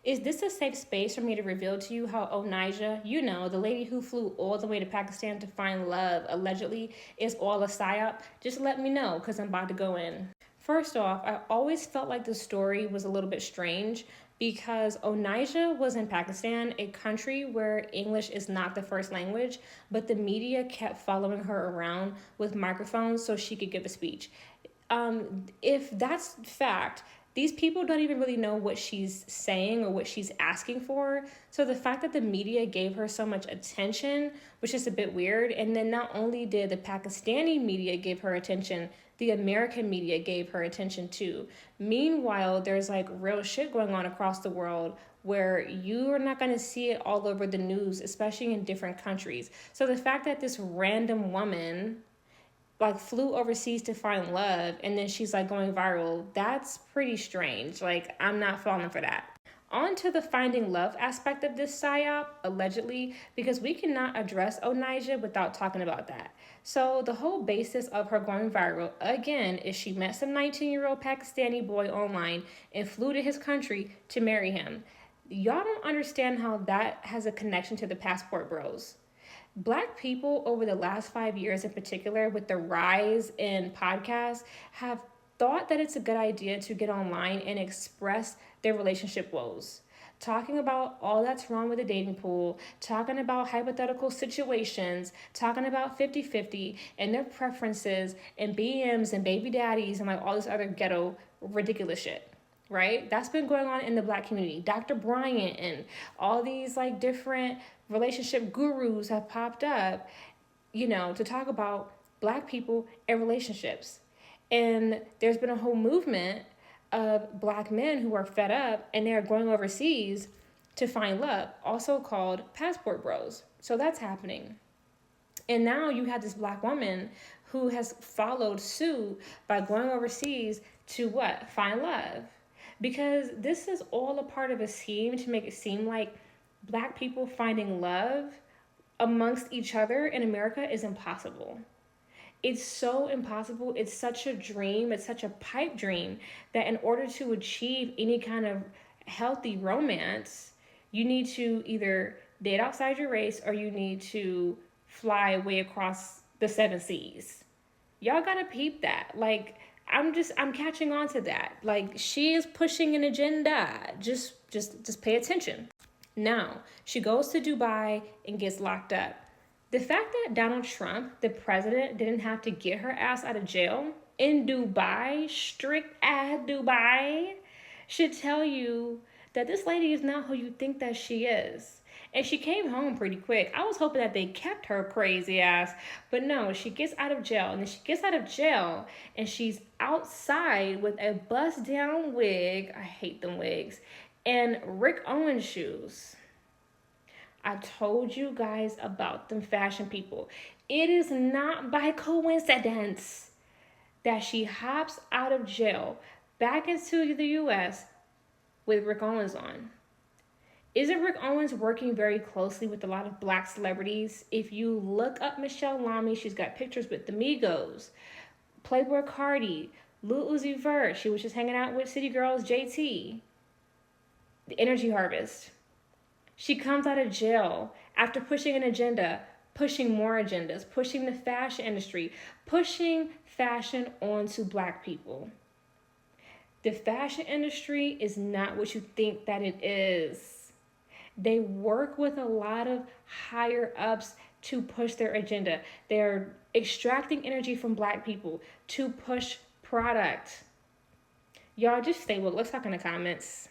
Is this a safe space for me to reveal to you how Onijah, you know, the lady who flew all the way to Pakistan to find love, allegedly, is all a PSYOP? Just let me know, because I'm about to go in. First off, I always felt like the story was a little bit strange because Onijah was in Pakistan, a country where English is not the first language, but the media kept following her around with microphones so she could give a speech. If that's fact, these people don't even really know what she's saying or what she's asking for. So the fact that the media gave her so much attention was just a bit weird. And then not only did the Pakistani media give her attention, the American media gave her attention too. Meanwhile, there's like real shit going on across the world where you are not going to see it all over the news, especially in different countries. So the fact that this random woman like flew overseas to find love and then she's like going viral, that's pretty strange. Like, I'm not falling for that. On to the finding love aspect of this psyop, allegedly, because we cannot address Onijah without talking about that. So the whole basis of her going viral, again, is she met some 19-year-old Pakistani boy online and flew to his country to marry him. Y'all don't understand how that has a connection to the passport bros. Black people over the last 5 years in particular, with the rise in podcasts, have thought that it's a good idea to get online and express their relationship woes. Talking about all that's wrong with the dating pool, talking about hypothetical situations, talking about 50-50 and their preferences and BMs and baby daddies and like all this other ghetto ridiculous shit. Right? That's been going on in the Black community. Dr. Bryant and all these like different relationship gurus have popped up, you know, to talk about Black people and relationships. And there's been a whole movement of Black men who are fed up and they're going overseas to find love, also called passport bros. So that's happening. And now you have this Black woman who has followed suit by going overseas to what? Find love. Because this is all a part of a scheme to make it seem like Black people finding love amongst each other in America is impossible. It's so impossible. It's such a dream. It's such a pipe dream that in order to achieve any kind of healthy romance, you need to either date outside your race or you need to fly way across the seven seas. Y'all gotta peep that. Like, I'm catching on to that. Like, she is pushing an agenda. Just pay attention. Now, she goes to Dubai and gets locked up. The fact that Donald Trump, the president, didn't have to get her ass out of jail in Dubai, strict ass Dubai, should tell you that this lady is not who you think that she is. And she came home pretty quick. I was hoping that they kept her crazy ass. But no, she gets out of jail. And then she gets out of jail and she's outside with a bust down wig. I hate them wigs. And Rick Owens shoes. I told you guys about them fashion people. It is not by coincidence that she hops out of jail back into the US with Rick Owens on. Isn't Rick Owens working very closely with a lot of Black celebrities? If you look up Michelle Lamy, she's got pictures with the Migos, Playboy Cardi, Lil Uzi Vert. She was just hanging out with City Girls JT, the Energy Harvest. She comes out of jail after pushing an agenda, pushing more agendas, pushing the fashion industry, pushing fashion onto Black people. The fashion industry is not what you think that it is. They work with a lot of higher ups to push their agenda. They're extracting energy from Black people to push product. Y'all just stay woke. Let's talk in the comments.